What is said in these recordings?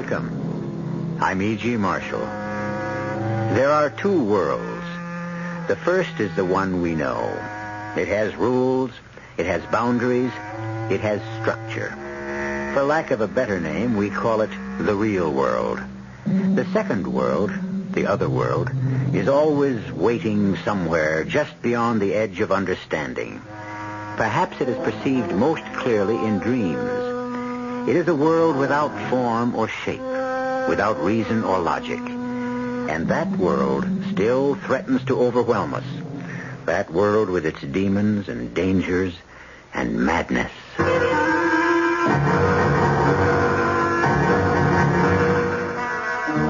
Welcome. I'm E.G. Marshall. There are two worlds. The first is the one we know. It has rules, it has boundaries, it has structure. For lack of a better name, we call it the real world. The second world, the other world, is always waiting somewhere just beyond the edge of understanding. Perhaps it is perceived most clearly in dreams. It is a world without form or shape, without reason or logic. And that world still threatens to overwhelm us. That world with its demons and dangers and madness.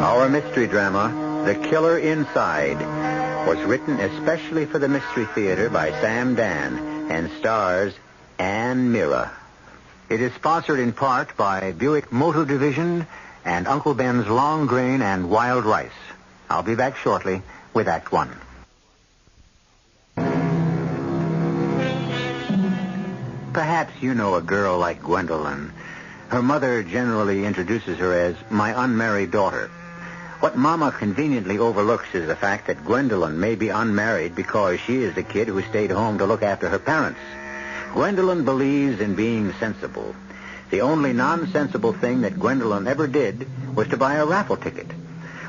Our mystery drama, The Killer Inside, was written especially for the Mystery Theater by Sam Dann and stars Mira. It is sponsored in part by Buick Motor Division and Uncle Ben's Long Grain and Wild Rice. I'll be back shortly with Act One. Perhaps you know a girl like Gwendolyn. Her mother generally introduces her as my unmarried daughter. What Mama conveniently overlooks is the fact that Gwendolyn may be unmarried because she is the kid who stayed home to look after her parents. Gwendolyn believes in being sensible. The only nonsensible thing that Gwendolyn ever did was to buy a raffle ticket.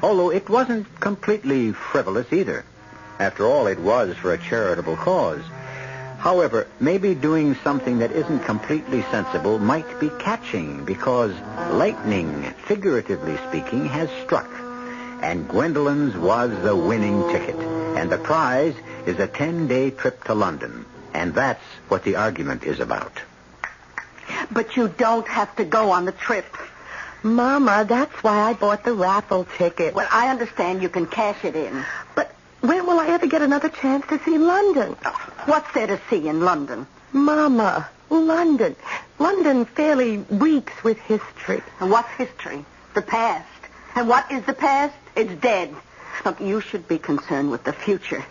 Although it wasn't completely frivolous either. After all, it was for a charitable cause. However, maybe doing something that isn't completely sensible might be catching because lightning, figuratively speaking, has struck. And Gwendolyn's was the winning ticket. And the prize is a 10-day trip to London. And that's what the argument is about. But you don't have to go on the trip. Mama, that's why I bought the raffle ticket. Well, I understand you can cash it in. But when will I ever get another chance to see London? What's there to see in London? Mama, London. London fairly reeks with history. And what's history? The past. And what is the past? It's dead. Look, you should be concerned with the future.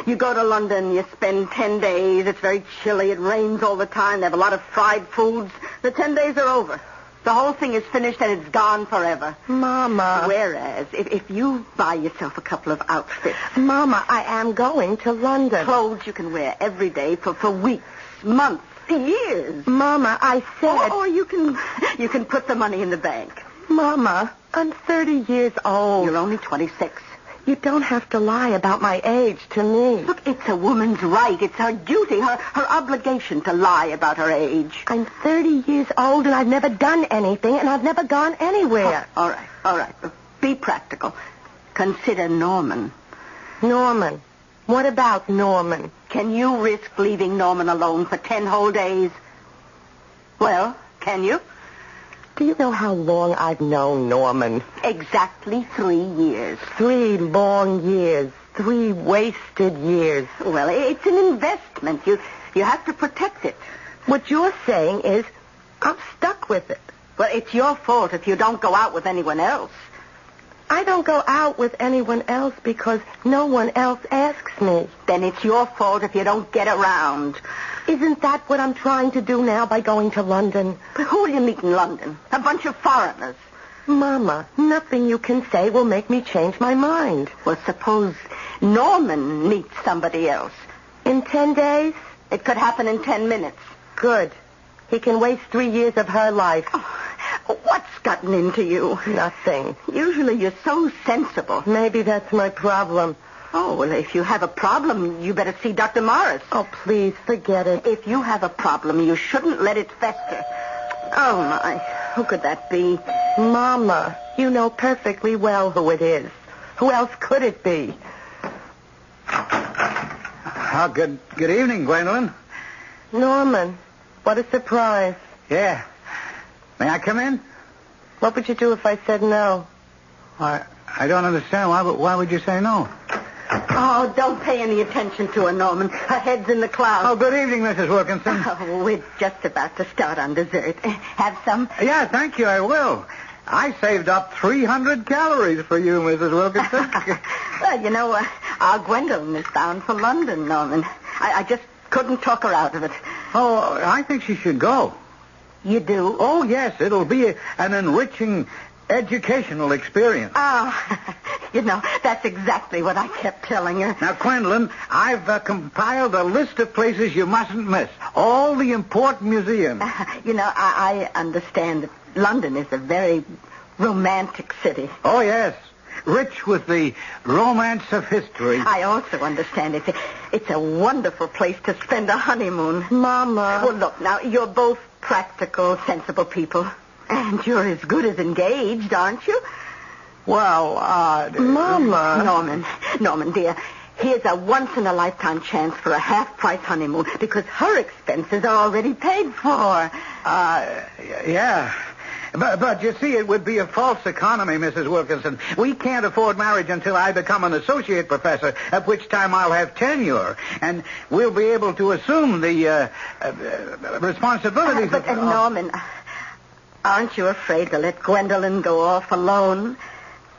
You go to London, you spend 10 days, it's very chilly, it rains all the time, they have a lot of fried foods. The 10 days are over. The whole thing is finished and it's gone forever. Mama. Whereas, if you buy yourself a couple of outfits... Mama, I am going to London. Clothes you can wear every day for weeks, months, years. Mama, I said... Or you can put the money in the bank. Mama, I'm 30 years old. You're only 26. You don't have to lie about my age to me. Look, it's a woman's right. It's her duty, her obligation to lie about her age. I'm 30 years old and I've never done anything and I've never gone anywhere. Oh, all right. Be practical. Consider Norman. Norman? What about Norman? Can you risk leaving Norman alone for 10 whole days? Well, can you? Do you know how long I've known Norman? Exactly 3 years. 3 long years. 3 wasted years. Well, it's an investment. You have to protect it. What you're saying is I'm stuck with it. Well, it's your fault if you don't go out with anyone else. I don't go out with anyone else because no one else asks me. Then it's your fault if you don't get around. Isn't that what I'm trying to do now by going to London? But who will you meet in London? A bunch of foreigners. Mama, nothing you can say will make me change my mind. Well, suppose Norman meets somebody else. In 10 days? It could happen in 10 minutes. Good. He can waste 3 years of her life. Oh, what's gotten into you? Nothing. Usually you're so sensible. Maybe that's my problem. Oh, well, if you have a problem, you better see Dr. Morris. Oh, please, forget it. If you have a problem, you shouldn't let it fester. Oh, my. Who could that be? Mama, you know perfectly well who it is. Who else could it be? Good evening, Gwendolyn. Norman, what a surprise. Yeah. May I come in? What would you do if I said no? I don't understand. Why would you say no? Oh, don't pay any attention to her, Norman. Her head's in the clouds. Oh, good evening, Mrs. Wilkinson. Oh, we're just about to start on dessert. Have some? Yeah, thank you, I will. I saved up 300 calories for you, Mrs. Wilkinson. Well, you know, our Gwendolyn is bound for London, Norman. I just couldn't talk her out of it. Oh, I think she should go. You do? Oh, yes, it'll be an enriching educational experience. Oh, that's exactly what I kept telling her. Now, Gwendolyn, I've compiled a list of places you mustn't miss. All the important museums. I understand that London is a very romantic city. Oh, yes. Rich with the romance of history. I also understand it's a wonderful place to spend a honeymoon. Mama. Well, look, now, you're both practical, sensible people. And you're as good as engaged, aren't you? Well, Mama. Norman, dear, here's a once-in-a-lifetime chance for a half-price honeymoon because her expenses are already paid for. Yeah. But you see, it would be a false economy, Mrs. Wilkinson. We can't afford marriage until I become an associate professor, at which time I'll have tenure, and we'll be able to assume the responsibilities. But Norman, aren't you afraid to let Gwendolyn go off alone?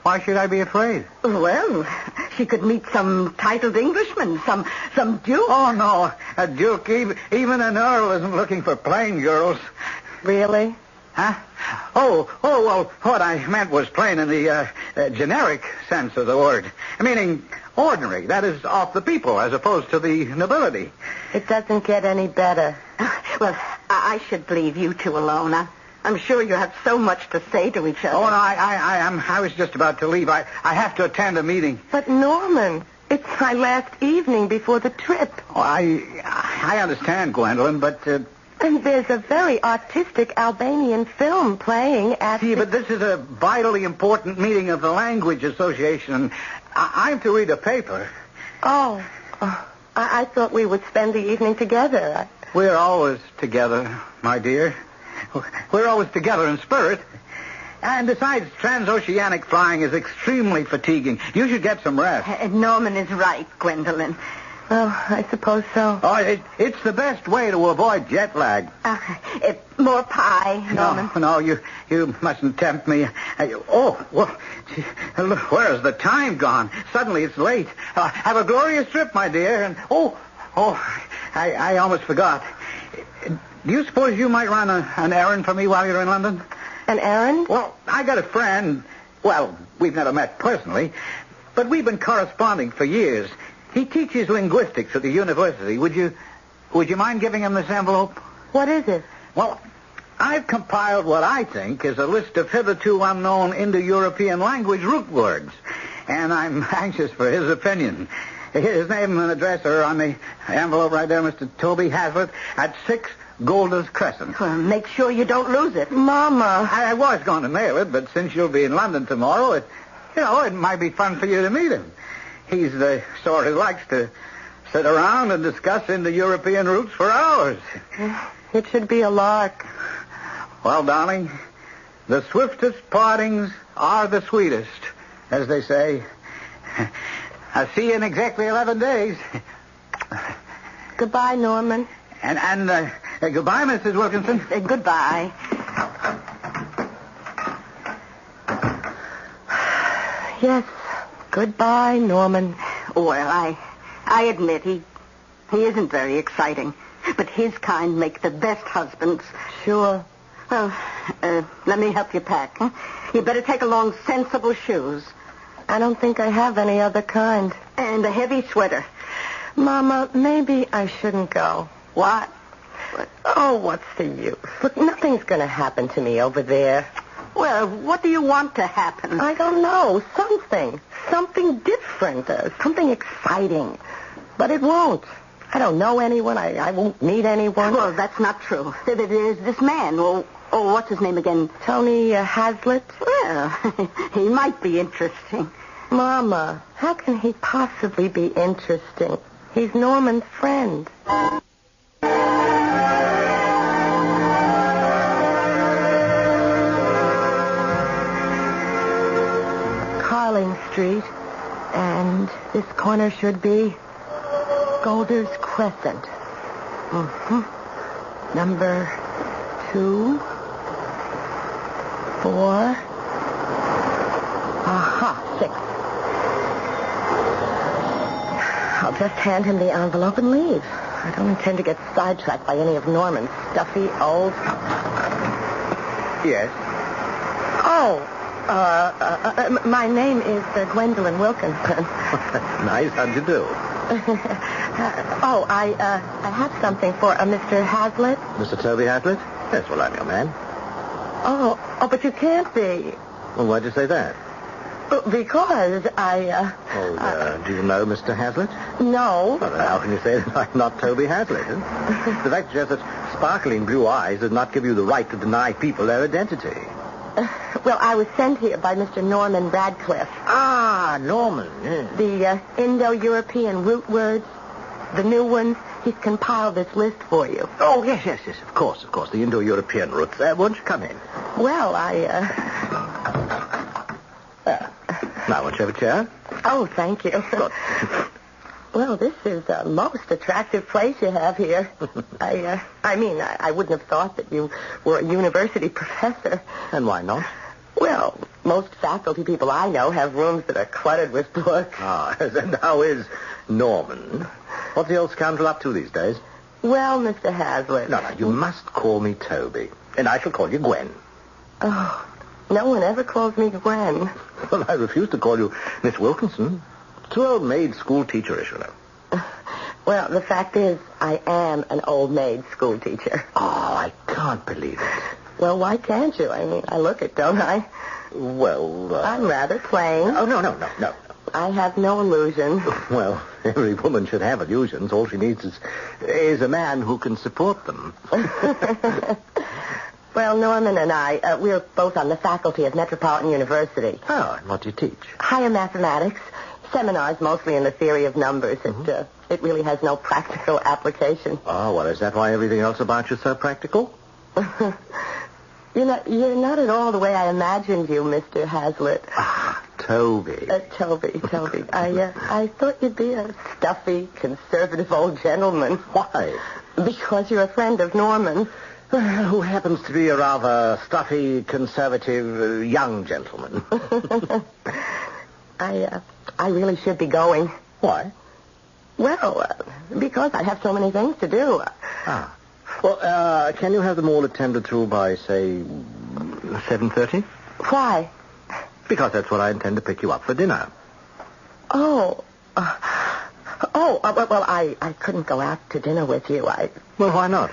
Why should I be afraid? Well, she could meet some titled Englishman, some duke. Oh, no, a duke. Even an Earl isn't looking for plain girls. Really? Huh? Oh, well, what I meant was plain in the generic sense of the word. Meaning ordinary, that is, off the people, as opposed to the nobility. It doesn't get any better. Well, I should leave you two alone. I'm sure you have so much to say to each other. Oh, no, I was just about to leave. I have to attend a meeting. But, Norman, it's my last evening before the trip. Oh, I understand, Gwendolyn, but... And there's a very artistic Albanian film playing at... See, but this is a vitally important meeting of the Language Association. I'm to read a paper. Oh, I thought we would spend the evening together. We're always together, my dear. We're always together in spirit. And besides, transoceanic flying is extremely fatiguing. You should get some rest. Norman is right, Gwendolyn. Well, I suppose so. Oh, it's the best way to avoid jet lag. More pie, Norman. No, you mustn't tempt me. Look, where's the time gone? Suddenly it's late. Have a glorious trip, my dear. And I almost forgot. Do you suppose you might run an errand for me while you're in London? An errand? Well, I got a friend. Well, we've never met personally, but we've been corresponding for years. He teaches linguistics at the university. Would you mind giving him this envelope? What is it? Well, I've compiled what I think is a list of hitherto unknown Indo-European language root words, and I'm anxious for his opinion. His name and address are on the envelope right there, Mr. Toby Hazlitt, at 6 Golders Crescent. Well, make sure you don't lose it. Mama. I was going to mail it, but since you'll be in London tomorrow, it might be fun for you to meet him. He's the sort who likes to sit around and discuss Indo-European roots for hours. It should be a lark. Well, darling, the swiftest partings are the sweetest, as they say. I'll see you in exactly 11 days. Goodbye, Norman. And goodbye, Mrs. Wilkinson. Goodbye. Yes. Goodbye, Norman. Well, I admit he isn't very exciting, but his kind make the best husbands. Sure. Well, let me help you pack. Huh? You better take along sensible shoes. I don't think I have any other kind. And a heavy sweater. Mama, maybe I shouldn't go. What? Oh, what's the use? Look, nothing's going to happen to me over there. Well, what do you want to happen? I don't know. Something different. Something exciting. But it won't. I don't know anyone. I won't meet anyone. Well, that's not true. There's this man. Well, what's his name again? Tony Hazlitt? Well, he might be interesting. Mama, how can he possibly be interesting? He's Norman's friend. Carling Street, and this corner should be Golders Crescent. Number 2, 4. Aha, 6. I'll just hand him the envelope and leave. I don't intend to get sidetracked by any of Norman's stuffy old... Yes? Oh, My name is Gwendolyn Wilkinson. Nice. How'd you do? I have something for Mr. Hazlitt. Mr. Toby Hazlitt? Yes, well, I'm your man. Oh, but you can't be. Well, why'd you say that? Because I, do you know Mr. Hazlitt? No. Well, then how can you say that I'm not Toby Hazlitt? The fact suggests that sparkling blue eyes does not give you the right to deny people their identity. Well, I was sent here by Mr. Norman Radcliffe. Ah, Norman, yes. The Indo-European root words, the new ones, he's compiled this list for you. Oh, yes, of course. The Indo-European roots. Won't you come in? Well, Now, won't you have a chair? Oh, thank you. Good. Well, this is a most attractive place you have here. I wouldn't have thought that you were a university professor. And why not? Well, most faculty people I know have rooms that are cluttered with books. Ah, and how is Norman? What's the old scoundrel up to these days? Well, Mr. Hazlitt. No, you must call me Toby. And I shall call you Gwen. Oh, no one ever calls me Gwen. Well, I refuse to call you Miss Wilkinson. Too old maid school teacher-ish, you know. Well, the fact is, I am an old maid school teacher. Oh, I can't believe it. Well, why can't you? I mean, I look it, don't I? Well, I'm rather plain. Oh, no. I have no illusions. Well, every woman should have illusions. All she needs is a man who can support them. Well, Norman and I, we're both on the faculty of Metropolitan University. Oh, and what do you teach? Higher mathematics. Seminars mostly in the theory of numbers. It really has no practical application. Oh, well, is that why everything else about you is so practical? You're not at all the way I imagined you, Mr. Hazlitt. Ah, Toby. Toby. I thought you'd be a stuffy, conservative old gentleman. Why? Because you're a friend of Norman's. Who happens to be a rather stuffy, conservative, young gentleman. I really should be going. Why? Well, because I have so many things to do. Ah. Well, can you have them all attended to by, say, 7:30? Why? Because that's what I intend to pick you up for dinner. Well, I couldn't go out to dinner with you. Well, why not?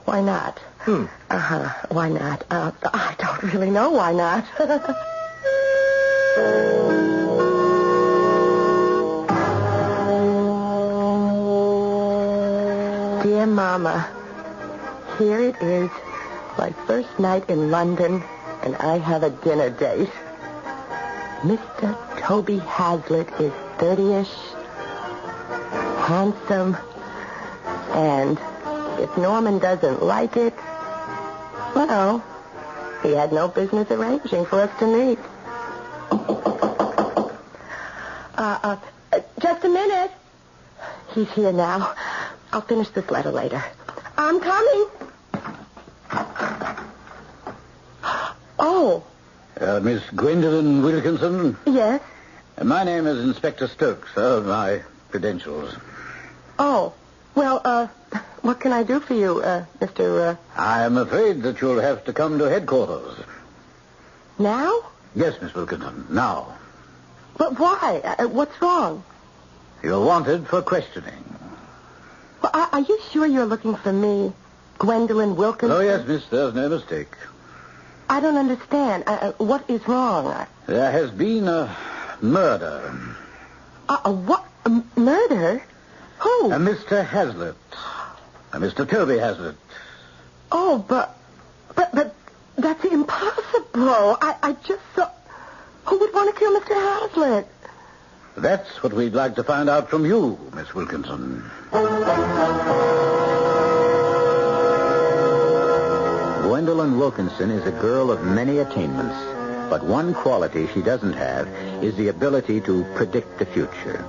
Why not? Why not? I don't really know why not. Dear Mama, here it is, my first night in London, and I have a dinner date. Mr. Toby Hazlitt is 30-ish, handsome, and if Norman doesn't like it, well, he had no business arranging for us to meet. Just a minute. He's here now. I'll finish this letter later. I'm coming. Oh. Miss Gwendolyn Wilkinson? Yes? My name is Inspector Stokes, my credentials. Oh. Well, what can I do for you, Mr. I'm afraid that you'll have to come to headquarters. Now? Yes, Miss Wilkinson, now. But why? What's wrong? You're wanted for questioning. Well, are you sure you're looking for me, Gwendolyn Wilkinson? Oh, yes, miss, there's no mistake. I don't understand. What is wrong? There has been a murder. What? A murder? Who? Mr. Hazlitt. Mr. Toby Hazlitt. Oh, but that's impossible. I just saw... Who would want to kill Mr. Hazlitt? That's what we'd like to find out from you, Miss Wilkinson. Gwendolyn Wilkinson is a girl of many attainments, but one quality she doesn't have is the ability to predict the future.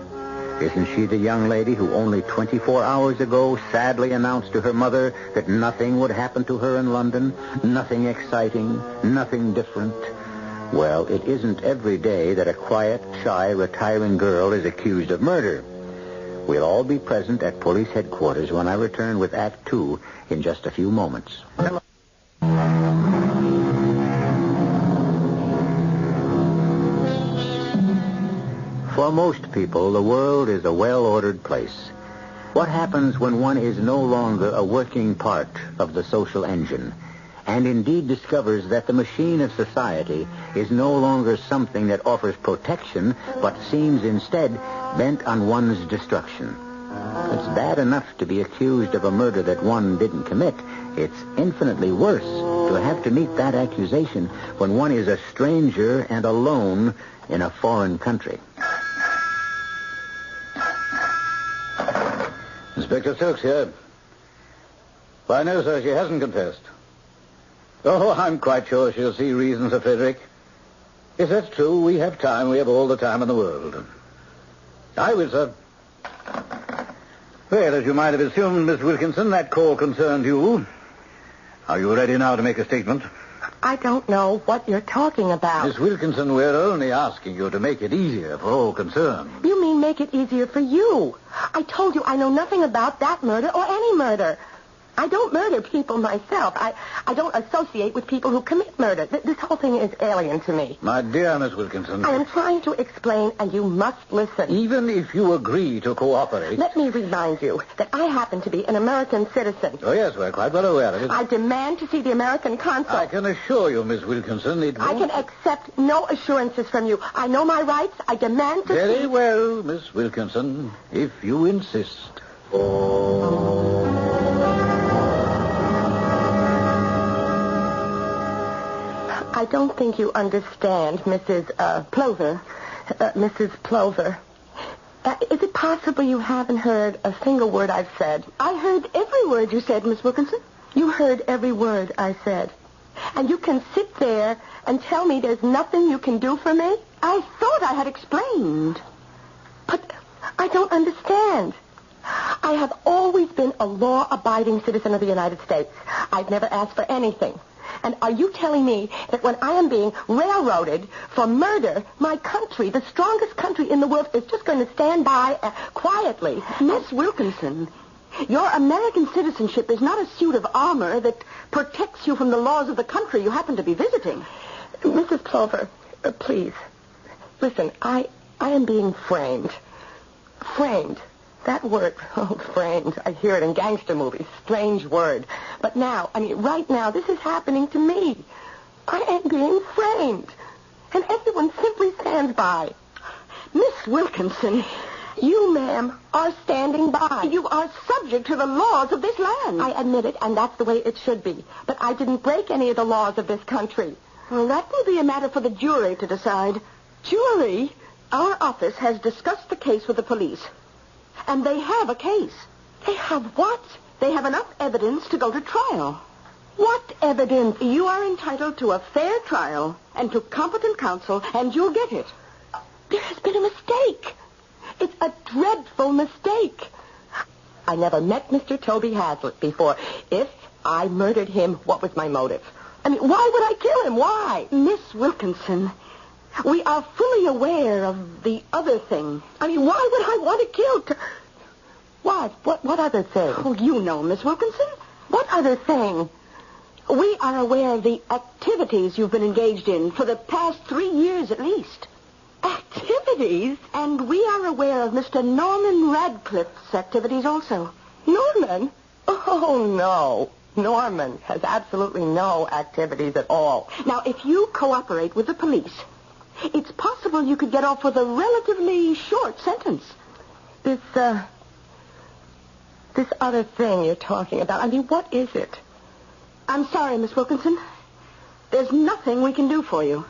Isn't she the young lady who only 24 hours ago sadly announced to her mother that nothing would happen to her in London? Nothing exciting, nothing different. Well, it isn't every day that a quiet, shy, retiring girl is accused of murder. We'll all be present at police headquarters when I return with Act 2 in just a few moments. For most people, the world is a well-ordered place. What happens when one is no longer a working part of the social engine, and indeed discovers that the machine of society is no longer something that offers protection, but seems instead bent on one's destruction? It's bad enough to be accused of a murder that one didn't commit. It's infinitely worse to have to meet that accusation when one is a stranger and alone in a foreign country. Inspector Stokes here. Why, no, sir, she hasn't confessed. Oh, I'm quite sure she'll see reason, Sir Frederick. Yes, that's true. We have time. We have all the time in the world. I will, sir. Well, as you might have assumed, Miss Wilkinson, that call concerned you. Are you ready now to make a statement? I don't know what you're talking about. Miss Wilkinson, we're only asking you to make it easier for all concerned. You mean make it easier for you? I told you I know nothing about that murder or any murder. I don't murder people myself. I don't associate with people who commit murder. This whole thing is alien to me. My dear Miss Wilkinson. I am trying to explain, and you must listen. Even if you agree to cooperate... Let me remind you that I happen to be an American citizen. Oh, yes, we're quite well aware of it. I demand to see the American consul. I can assure you, Miss Wilkinson, it won't... I can accept no assurances from you. I know my rights. I demand to see... Very well, Miss Wilkinson, if you insist. I don't think you understand, Mrs. Plover. Mrs. Plover. Is it possible you haven't heard a single word I've said? I heard every word you said, Miss Wilkinson. You heard every word I said. And you can sit there and tell me there's nothing you can do for me? I thought I had explained. But I don't understand. I have always been a law-abiding citizen of the United States. I've never asked for anything. And are you telling me that when I am being railroaded for murder, my country, the strongest country in the world, is just going to stand by quietly? Miss Wilkinson, your American citizenship is not a suit of armor that protects you from the laws of the country you happen to be visiting. Mrs. Plover, please. Listen, I am being framed. Framed. That word, framed, I hear it in gangster movies. Strange word. But now, right now, this is happening to me. I am being framed. And everyone simply stands by. Miss Wilkinson, you, ma'am, are standing by. You are subject to the laws of this land. I admit it, and that's the way it should be. But I didn't break any of the laws of this country. Well, that will be a matter for the jury to decide. Jury? Our office has discussed the case with the police. And they have a case. They have what? They have enough evidence to go to trial. What evidence? You are entitled to a fair trial and to competent counsel, and you'll get it. There has been a mistake. It's a dreadful mistake. I never met Mr. Toby Hazlitt before. If I murdered him, what was my motive? Why would I kill him? Why? Miss Wilkinson, we are fully aware of the other thing. Why would I want to kill... What? What other thing? Oh, you know, Miss Wilkinson. What other thing? We are aware of the activities you've been engaged in for the past 3 years at least. Activities? And we are aware of Mr. Norman Radcliffe's activities also. Norman? Oh, no. Norman has absolutely no activities at all. Now, if you cooperate with the police, it's possible you could get off with a relatively short sentence. This other thing you're talking about, what is it? I'm sorry, Miss Wilkinson. There's nothing we can do for you.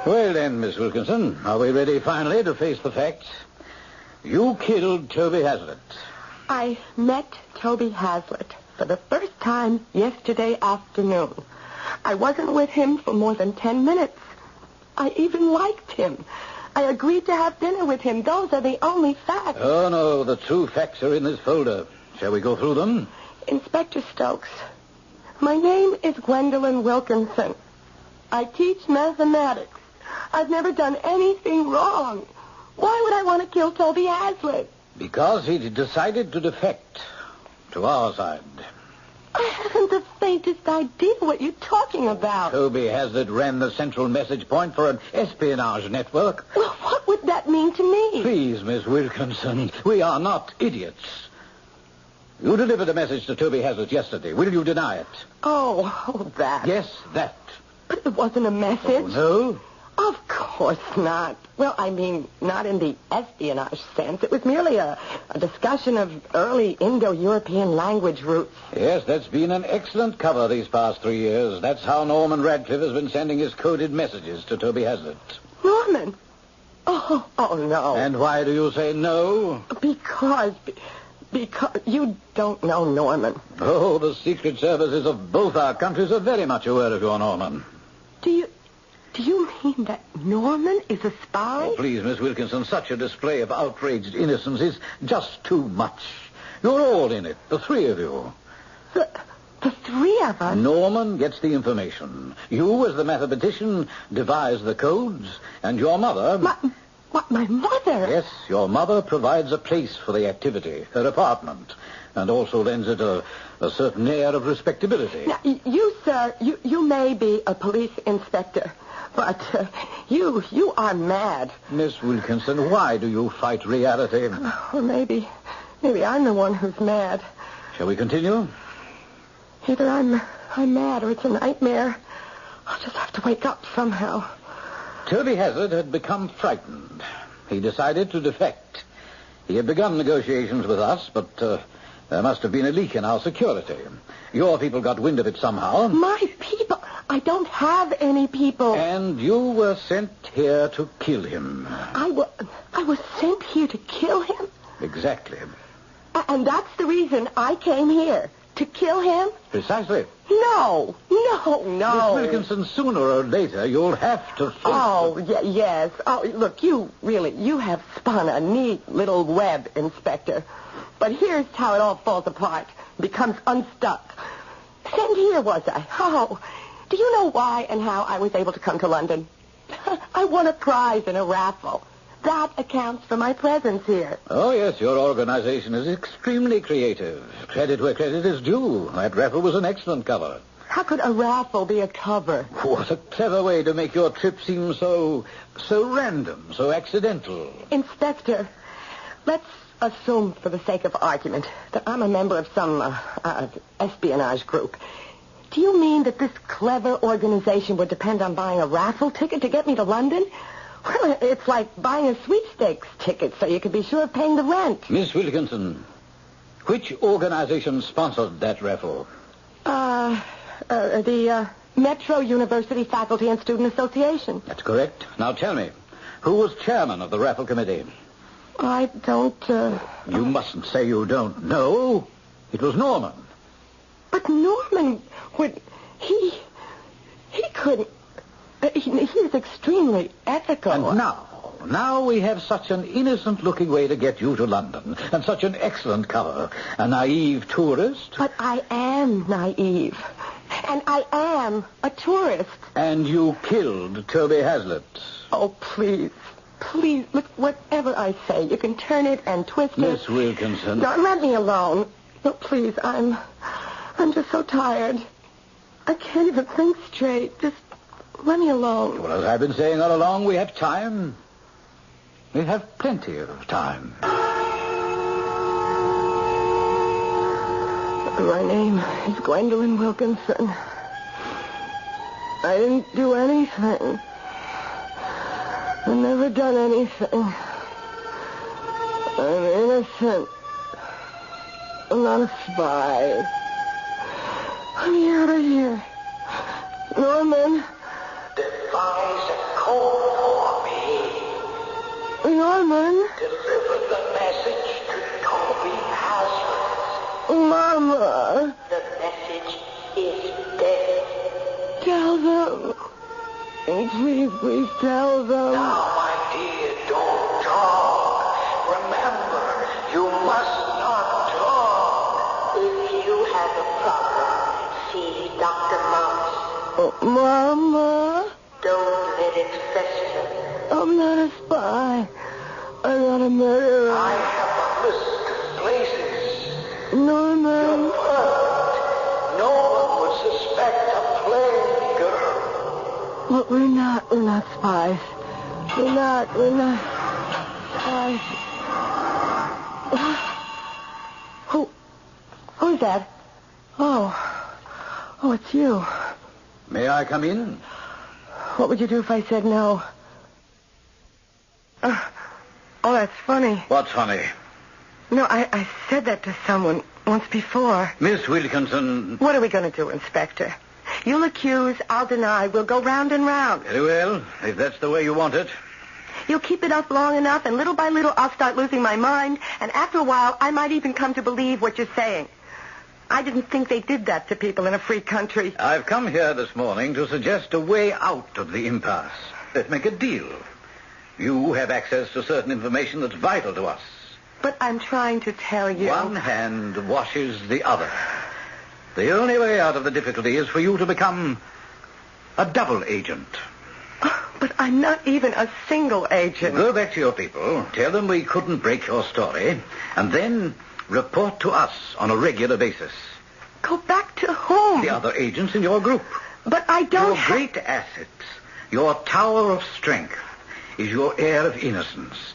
Well then, Miss Wilkinson, are we ready finally to face the facts? You killed Toby Hazlitt. I met Toby Hazlitt for the first time yesterday afternoon. I wasn't with him for more than 10 minutes. I even liked him. I agreed to have dinner with him. Those are the only facts. Oh, no, the true facts are in this folder. Shall we go through them? Inspector Stokes, my name is Gwendolyn Wilkinson. I teach mathematics. I've never done anything wrong. Why would I want to kill Toby Hazlitt? Because he decided to defect to our side. I haven't the faintest idea what you're talking about. Toby Hazlitt ran the central message point for an espionage network. Well, what would that mean to me? Please, Miss Wilkinson, we are not idiots. You delivered a message to Toby Hazlitt yesterday. Will you deny it? Oh, that. Yes, that. But it wasn't a message. Oh, no? Of course not. Well, I mean, not in the espionage sense. It was merely a discussion of early Indo-European language roots. Yes, that's been an excellent cover these past 3 years. That's how Norman Radcliffe has been sending his coded messages to Toby Hazlitt. Norman? Oh, no. And why do you say no? Because you don't know Norman. Oh, the secret services of both our countries are very much aware of your Norman. Do you mean that Norman is a spy? Oh, please, Miss Wilkinson, such a display of outraged innocence is just too much. You're all in it, the three of you. The three of us? Norman gets the information. You, as the mathematician, devise the codes, and your mother... My mother? Yes, your mother provides a place for the activity, her apartment, and also lends it a certain air of respectability. Now, you, sir, you may be a police inspector, but you are mad. Miss Wilkinson, why do you fight reality? Or maybe I'm the one who's mad. Shall we continue? Either I'm mad or it's a nightmare. I'll just have to wake up somehow. Toby Hazlitt had become frightened. He decided to defect. He had begun negotiations with us, but there must have been a leak in our security. Your people got wind of it somehow. My people? I don't have any people. And you were sent here to kill him. I was sent here to kill him? Exactly. And that's the reason I came here. To kill him? Precisely. No. Miss Wilkinson, sooner or later, you'll have to... Yes. Oh, look, you have spun a neat little web, Inspector. But here's how it all falls apart. Becomes unstuck. Sent here, was I? Oh, do you know why and how I was able to come to London? I won a prize in a raffle. That accounts for my presence here. Oh, yes, your organization is extremely creative. Credit where credit is due. That raffle was an excellent cover. How could a raffle be a cover? What a clever way to make your trip seem so random, so accidental. Inspector, let's assume for the sake of argument that I'm a member of some espionage group. Do you mean that this clever organization would depend on buying a raffle ticket to get me to London? Well, it's like buying a sweepstakes ticket so you could be sure of paying the rent. Miss Wilkinson, which organization sponsored that raffle? The Metro University Faculty and Student Association. That's correct. Now tell me, who was chairman of the raffle committee? I don't, You mustn't say you don't know. It was Norman. But Norman would... He couldn't... He is extremely ethical. And now we have such an innocent-looking way to get you to London, and such an excellent cover. A naive tourist. But I am naive. And I am a tourist. And you killed Toby Hazlitt. Oh, please. Please, look, whatever I say, you can turn it and twist it. Miss Wilkinson. No, let me alone. No, please, I'm just so tired. I can't even think straight. Just... let me alone. Well, as I've been saying all along, we have time. We have plenty of time. My name is Gwendolyn Wilkinson. I didn't do anything. I've never done anything. I'm innocent. I'm not a spy. Let me out of here. Norman. Devise a code for me. Norman? Deliver the message to Toby Hazlitt. Mama. The message is dead. Tell them. Please tell them. Now, my dear, don't talk. Remember, you must not talk. If you have a problem, see Dr. Mouse. Oh, Mama. Don't let it fester. I'm not a spy. I'm not a murderer. I have a list of places. Norman. You're perfect. Well, we're not spies. We're not spies. Who's that? Oh, it's you. May I come in? What would you do if I said no? Oh, that's funny. What's funny? No, I said that to someone once before. Miss Wilkinson. What are we going to do, Inspector? You'll accuse, I'll deny. We'll go round and round. Very well, if that's the way you want it. You'll keep it up long enough, and little by little, I'll start losing my mind. And after a while, I might even come to believe what you're saying. I didn't think they did that to people in a free country. I've come here this morning to suggest a way out of the impasse. Let's make a deal. You have access to certain information that's vital to us. But I'm trying to tell you... One hand washes the other. The only way out of the difficulty is for you to become a double agent. But I'm not even a single agent. Go back to your people, tell them we couldn't break your story, and then report to us on a regular basis. Go back to whom? The other agents in your group. But I don't... Your great assets, your tower of strength, is your air of innocence.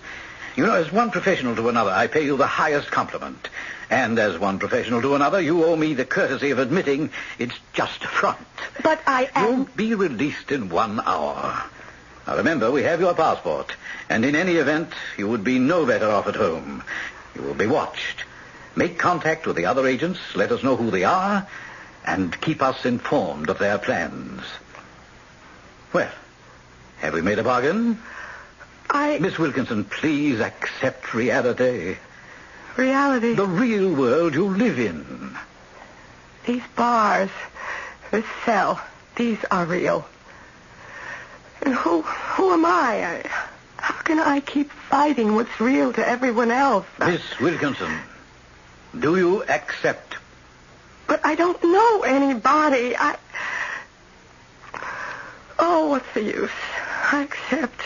You know, as one professional to another, I pay you the highest compliment. And as one professional to another, you owe me the courtesy of admitting it's just a front. But I am... You'll be released in 1 hour. Now, remember, we have your passport. And in any event, you would be no better off at home. You will be watched. Make contact with the other agents, let us know who they are, and keep us informed of their plans. Well, have we made a bargain? Miss Wilkinson, please accept reality. Reality? The real world you live in. These bars, this cell, these are real. And who am I? How can I keep fighting what's real to everyone else? Miss Wilkinson, do you accept? But I don't know anybody. Oh, what's the use? I accept.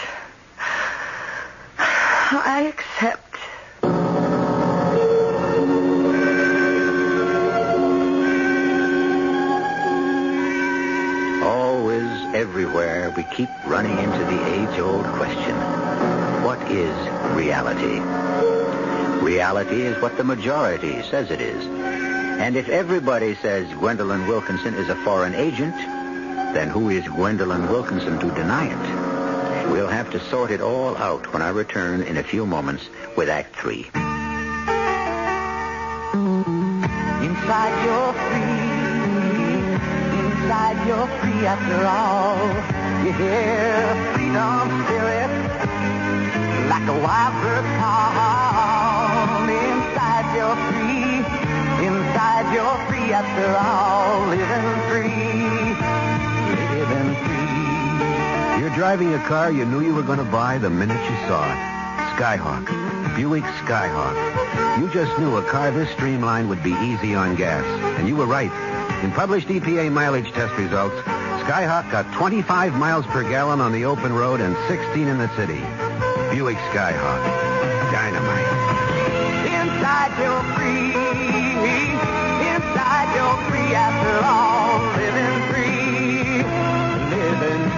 Always, everywhere, we keep running into the age-old question. What is reality? Reality is what the majority says it is. And if everybody says Gwendolyn Wilkinson is a foreign agent, then who is Gwendolyn Wilkinson to deny it? We'll have to sort it all out when I return in a few moments with Act 3. Inside you're free. Inside you're free after all. You hear freedom spirit like a wild bird call. Inside you're free. Inside you're free after all. Living free. Living free. You're driving a car you knew you were going to buy the minute you saw it. Skyhawk. Buick Skyhawk. You just knew a car this streamlined would be easy on gas. And you were right. In published EPA mileage test results, Skyhawk got 25 miles per gallon on the open road and 16 in the city. Buick Skyhawk. Dynamite. Inside you're free. Inside you're free after all. Living free. Living free.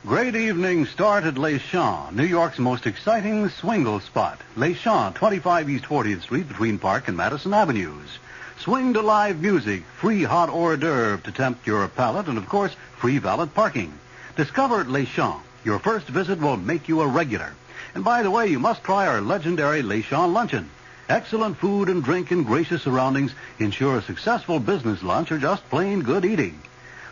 Great evening start at Les Champs, New York's most exciting swingle spot. Les Champs, 25 East 40th Street between Park and Madison Avenues. Swing to live music, free hot hors d'oeuvre to tempt your palate, and of course, free valet parking. Discover Les Champs. Your first visit will make you a regular. And by the way, you must try our legendary Les Champs luncheon. Excellent food and drink in gracious surroundings ensure a successful business lunch or just plain good eating.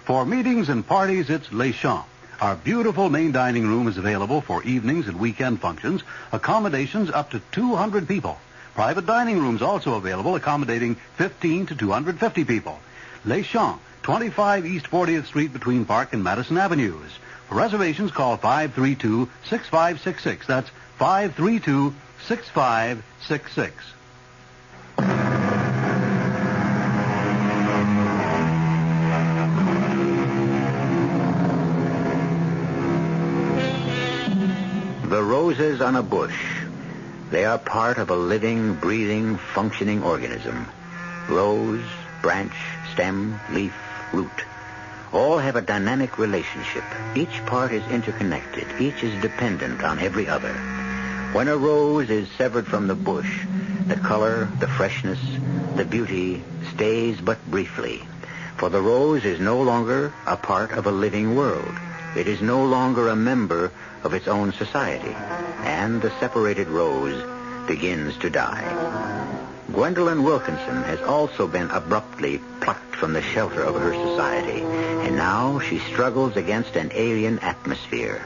For meetings and parties, it's Les Champs. Our beautiful main dining room is available for evenings and weekend functions, accommodations up to 200 people. Private dining rooms also available, accommodating 15 to 250 people. Les Champs, 25 East 40th Street between Park and Madison Avenues. For reservations, call 532-6566. That's 532-6566. The roses on a bush. They are part of a living, breathing, functioning organism. Rose, branch, stem, leaf, root, all have a dynamic relationship. Each part is interconnected. Each is dependent on every other. When a rose is severed from the bush, the color, the freshness, the beauty stays but briefly. For the rose is no longer a part of a living world. It is no longer a member of its own society. And the separated rose begins to die. Gwendolyn Wilkinson has also been abruptly plucked from the shelter of her society, and now she struggles against an alien atmosphere.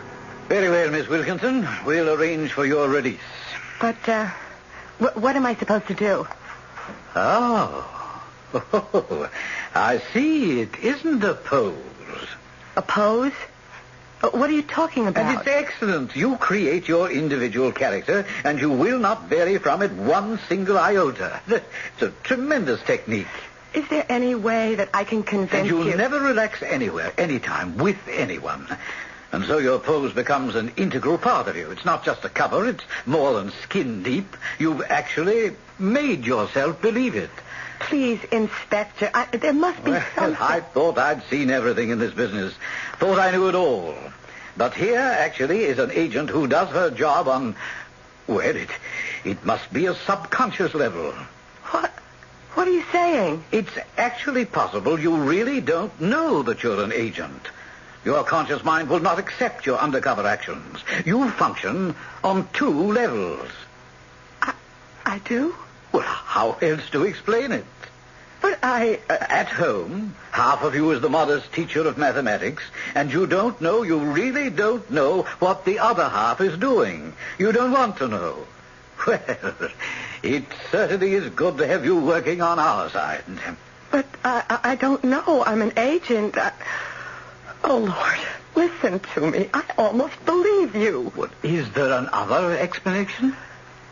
Very well, Miss Wilkinson. We'll arrange for your release. But, what am I supposed to do? Oh, I see. It isn't a pose. A pose? What are you talking about? And it's excellent. You create your individual character, and you will not vary from it one single iota. It's a tremendous technique. Is there any way that I can convince And you? you'll never relax anywhere, anytime, with anyone. And so your pose becomes an integral part of you. It's not just a cover. It's more than skin deep. You've actually made yourself believe it. Please, Inspector, there must be something. I thought I'd seen everything in this business. Thought I knew it all. But here, actually, is an agent who does her job on... Well, it must be a subconscious level. What are you saying? It's actually possible you really don't know that you're an agent. Your conscious mind will not accept your undercover actions. You function on two levels. I do? Well, how else to explain it? But At home, half of you is the modest teacher of mathematics, and you really don't know what the other half is doing. You don't want to know. Well, it certainly is good to have you working on our side. But I don't know. I'm an agent. Oh, Lord, listen to me. I almost believe you. Well, is there another explanation?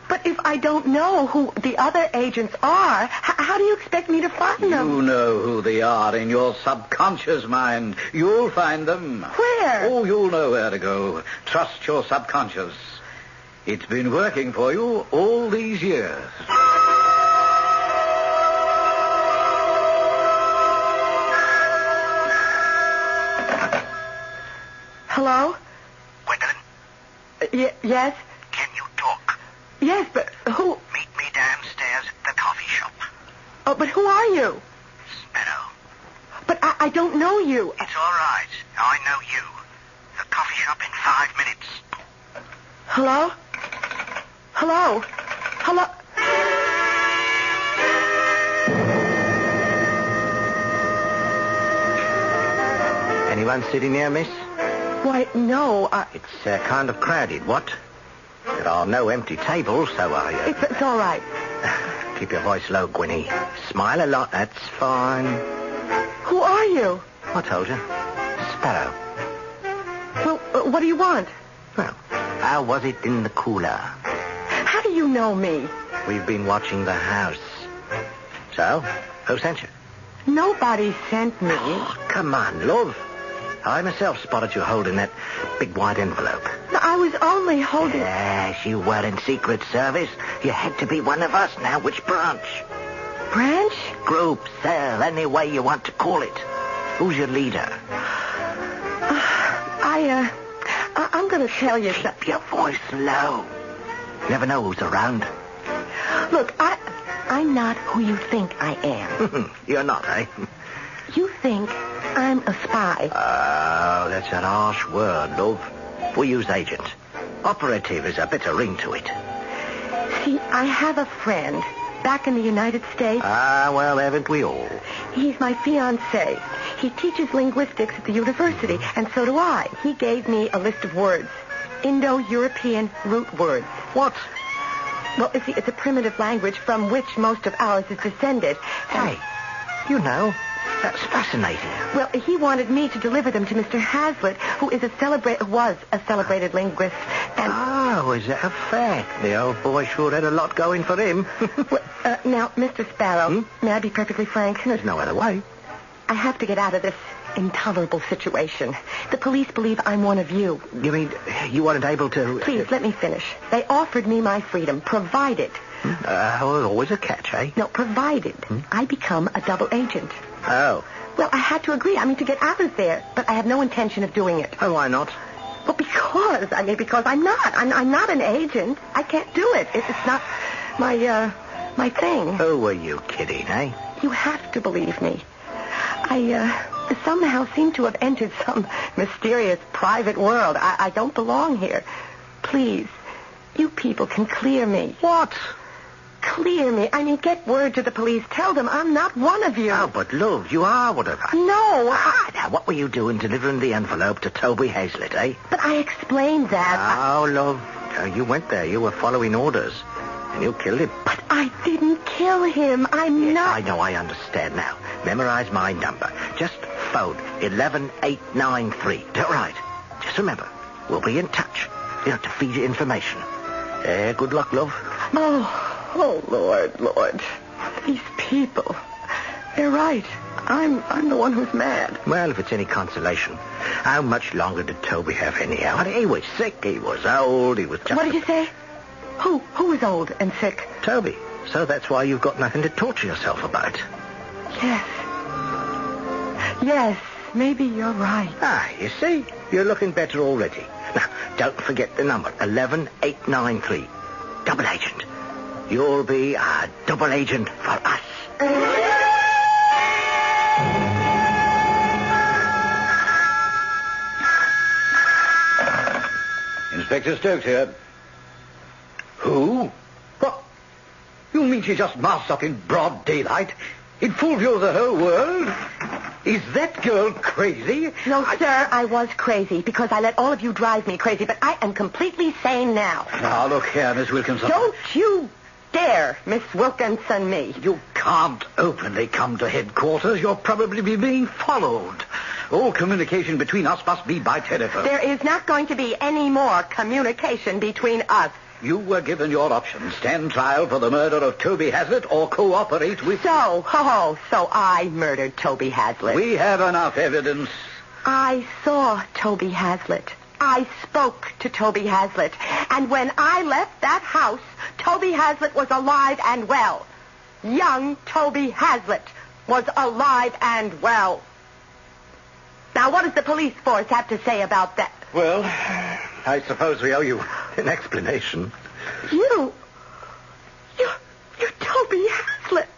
But if I don't know who the other agents are, how do you expect me to find them? You know who they are in your subconscious mind. You'll find them. Where? Oh, you'll know where to go. Trust your subconscious. It's been working for you all these years. Hello? Gwendolyn, Yes? can you talk? Yes, but who? Meet me downstairs at the coffee shop. Oh, but who are you? Sparrow. But I don't know you. It's all right. I know you. The coffee shop in 5 minutes. Hello? Hello? Hello? Anyone sitting there, miss? Why, no. It's kind of crowded, what? There are no empty tables, so It's all right. Keep your voice low, Gwynnie. Smile a lot, that's fine. Who are you? I told you. Sparrow. Well, what do you want? Well, how was it in the cooler? How do you know me? We've been watching the house. So, who sent you? Nobody sent me. Oh, come on, love. I myself spotted you holding that big white envelope. No, I was only holding... Yes, you were in Secret Service. You had to be one of us. Now, which branch? Branch? Group, cell, any way you want to call it. Who's your leader? I'm going to tell you something. Keep your voice low. Never know who's around. Look, I'm not who you think I am. You're not, eh? You think I'm a spy. Oh, that's an harsh word, love. We use agent. Operative is a bit of ring to it. See, I have a friend back in the United States. Ah, well, haven't we all? He's my fiancé. He teaches linguistics at the university, and so do I. He gave me a list of words. Indo-European root words. What? Well, you see, it's a primitive language from which most of ours is descended. Hey, you know, that's fascinating. Well, he wanted me to deliver them to Mr. Hazlitt, who was a celebrated linguist. And Oh, is that a fact? The old boy sure had a lot going for him. now, Mr. Sparrow, may I be perfectly frank? There's no other way. I have to get out of this intolerable situation. The police believe I'm one of you. You mean you weren't able to... Please, let me finish. They offered me my freedom, provided Always a catch, eh? No, provided I become a double agent. Oh. Well, I had to agree, to get out of there, but I have no intention of doing it. Oh, why not? Well, because I'm not. I'm not an agent. I can't do it. It's not my thing. Oh, were you kidding, eh? You have to believe me. I somehow seem to have entered some mysterious private world. I don't belong here. Please, you people can clear me. What? Clear me. Get word to the police. Tell them I'm not one of you. Oh, but, love, you are one of us. No. Now, what were you doing delivering the envelope to Toby Hazlitt, eh? But I explained that. Oh, love, you went there. You were following orders. And you killed him. But I didn't kill him. I'm not... I know, I understand now. Memorize my number. Just phone 11893. Is that right? Just remember, we'll be in touch. To feed you information. Good luck, love. Oh, Lord. These people. They're right. I'm the one who's mad. Well, if it's any consolation, how much longer did Toby have anyhow? He was sick, he was old, he was just... What did you say? Who is old and sick? Toby. So that's why you've got nothing to torture yourself about. Yes, maybe you're right. You see? You're looking better already. Now, don't forget the number, 11893. Double agent. You'll be a double agent for us. Inspector Stokes here. Who? What? You mean she just masked up in broad daylight? In full view of the whole world? Is that girl crazy? No, sir, I was crazy because I let all of you drive me crazy, but I am completely sane now. Now, look here, Miss Wilkinson. Don't you dare, Miss Wilkinson, me. You can't openly come to headquarters. You'll probably be being followed. All communication between us must be by telephone. There is not going to be any more communication between us. You were given your options. Stand trial for the murder of Toby Hazlitt or cooperate with... So I murdered Toby Hazlitt. We have enough evidence. I saw Toby Hazlitt. I spoke to Toby Hazlitt. And when I left that house, Toby Hazlitt was alive and well. Young Toby Hazlitt was alive and well. Now, what does the police force have to say about that? Well, I suppose we owe you an explanation. You're Toby Hazlitt,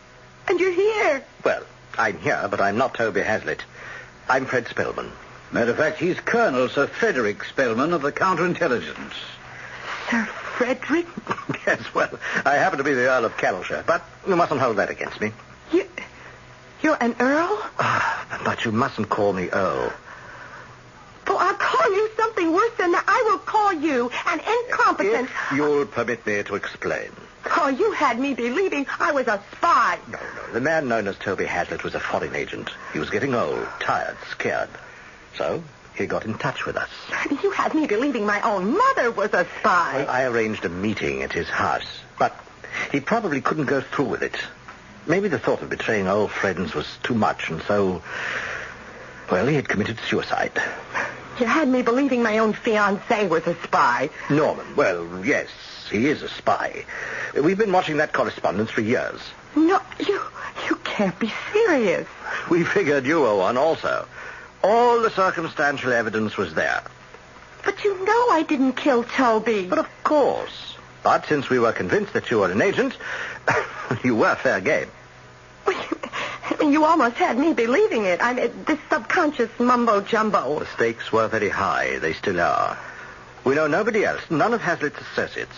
and you're here. Well, I'm here, but I'm not Toby Hazlitt. I'm Fred Spellman. Matter of fact, he's Colonel Sir Frederick Spellman of the Counterintelligence. Sir Frederick? Yes, well, I happen to be the Earl of Carrollshire, but you mustn't hold that against me. You're an Earl? But you mustn't call me Earl. Well, I'll call you something worse than that. I will call you an incompetent... If you'll permit me to explain. Oh, you had me believing I was a spy. No. The man known as Toby Hazlitt was a foreign agent. He was getting old, tired, scared. So he got in touch with us. You had me believing my own mother was a spy. Well, I arranged a meeting at his house, but he probably couldn't go through with it. Maybe the thought of betraying old friends was too much, and so... Well, he had committed suicide. You had me believing my own fiancé was a spy. Norman, well, yes, he is a spy. We've been watching that correspondence for years. No, you can't be serious. We figured you were one also. All the circumstantial evidence was there. But you know I didn't kill Toby. But of course. But since we were convinced that you were an agent, you were fair game. You almost had me believing it. This subconscious mumbo-jumbo. The stakes were very high. They still are. We know nobody else, none of Hazlitt's associates.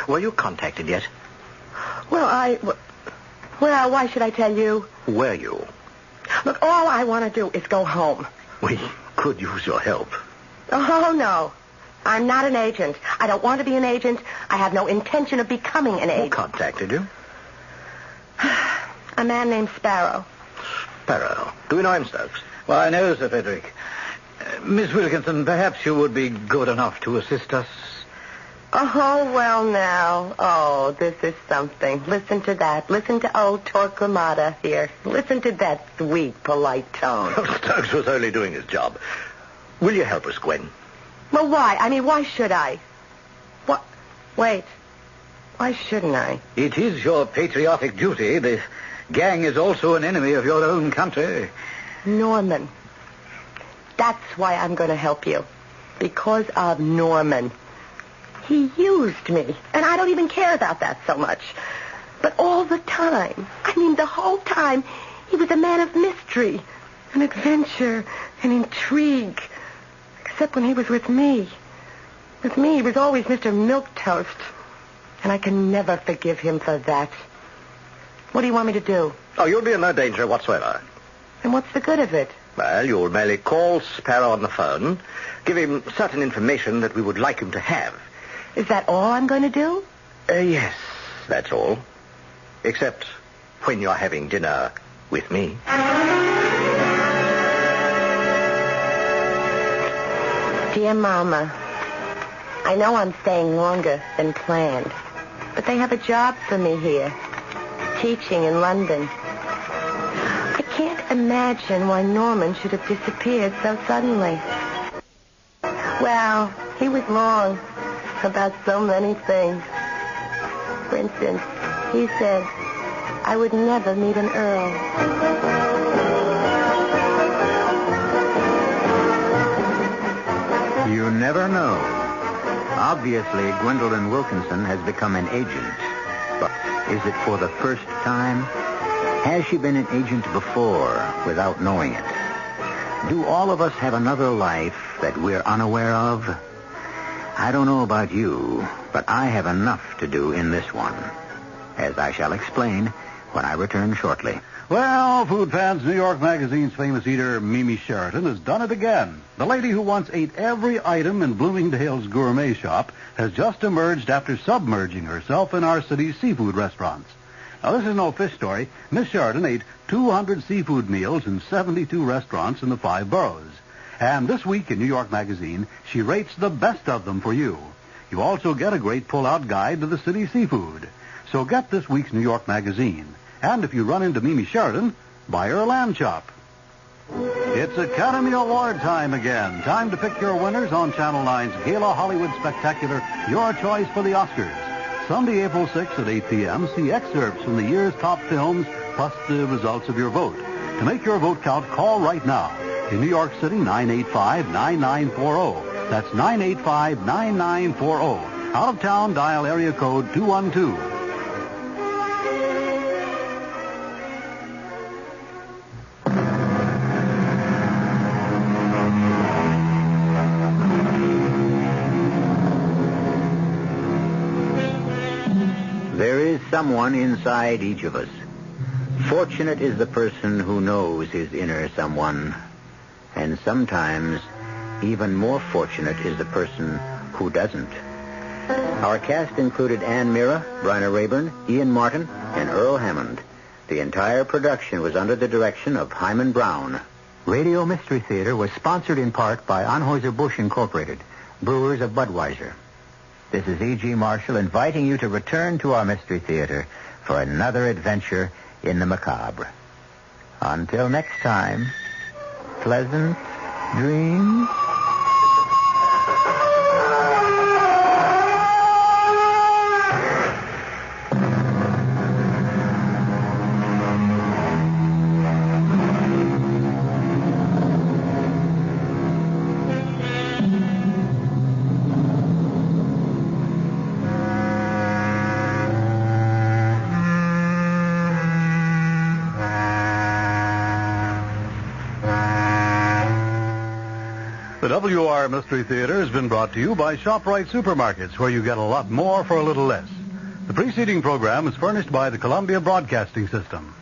Were you contacted yet? Well, why should I tell you? Were you? Look, all I want to do is go home. We could use your help. Oh, no. I'm not an agent. I don't want to be an agent. I have no intention of becoming an agent. Who contacted you? A man named Sparrow. Sparrow. Do we know him, Stokes? Why, no, Sir Frederick. Miss Wilkinson, perhaps you would be good enough to assist us. Oh, well, now. Oh, this is something. Listen to that. Listen to old Torquemada here. Listen to that sweet, polite tone. Stokes was only doing his job. Will you help us, Gwen? Well, why? Why should I? What? Wait. Why shouldn't I? It is your patriotic duty. The gang is also an enemy of your own country. Norman. That's why I'm going to help you. Because of Norman. He used me, and I don't even care about that so much. But all the time, the whole time, he was a man of mystery and adventure and intrigue. Except when he was with me. With me, he was always Mr. Milquetoast. And I can never forgive him for that. What do you want me to do? Oh, you'll be in no danger whatsoever. And what's the good of it? Well, you'll merely call Sparrow on the phone, give him certain information that we would like him to have. Is that all I'm going to do? Yes, that's all. Except when you're having dinner with me. Dear Mama, I know I'm staying longer than planned, but they have a job for me here, teaching in London. I can't imagine why Norman should have disappeared so suddenly. Well, he was wrong about so many things. For instance, he said I would never meet an Earl. You never know. Obviously, Gwendolyn Wilkinson has become an agent. But is it for the first time? Has she been an agent before without knowing it? Do all of us have another life that we're unaware of? I don't know about you, but I have enough to do in this one, as I shall explain when I return shortly. Well, food fans, New York Magazine's famous eater, Mimi Sheraton, has done it again. The lady who once ate every item in Bloomingdale's gourmet shop has just emerged after submerging herself in our city's seafood restaurants. Now, this is no fish story. Miss Sheraton ate 200 seafood meals in 72 restaurants in the 5 boroughs. And this week in New York Magazine, she rates the best of them for you. You also get a great pull-out guide to the city's seafood. So get this week's New York Magazine. And if you run into Mimi Sheraton, buy her a lamb chop. It's Academy Award time again. Time to pick your winners on Channel 9's Gala Hollywood Spectacular, Your Choice for the Oscars. Sunday, April 6th at 8 p.m., see excerpts from the year's top films, plus the results of your vote. To make your vote count, call right now. In New York City, 985-9940. That's 985-9940. Out of town, dial area code 212. There is someone inside each of us. Fortunate is the person who knows his inner someone. And sometimes, even more fortunate is the person who doesn't. Our cast included Mira, Bryna Raeburn, Ian Martin, and Earl Hammond. The entire production was under the direction of Hyman Brown. Radio Mystery Theater was sponsored in part by Anheuser-Busch Incorporated, brewers of Budweiser. This is E.G. Marshall inviting you to return to our Mystery Theater for another adventure in the macabre. Until next time, pleasant dreams. The WR Mystery Theater has been brought to you by ShopRite Supermarkets, where you get a lot more for a little less. The preceding program is furnished by the Columbia Broadcasting System.